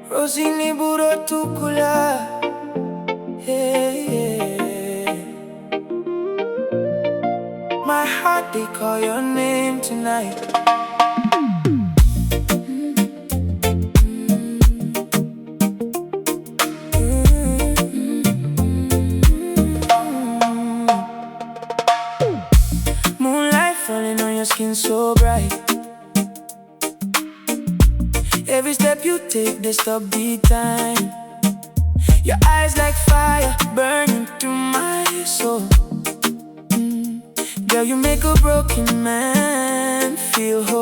Rosi Ni Burotukula. Hey, yeah. My heart, they call your name tonight. Moonlight falling on your skin so bright. Every step you take, they stop the time. Your eyes like fire, burning through my soul. Girl, you make a broken man feel whole.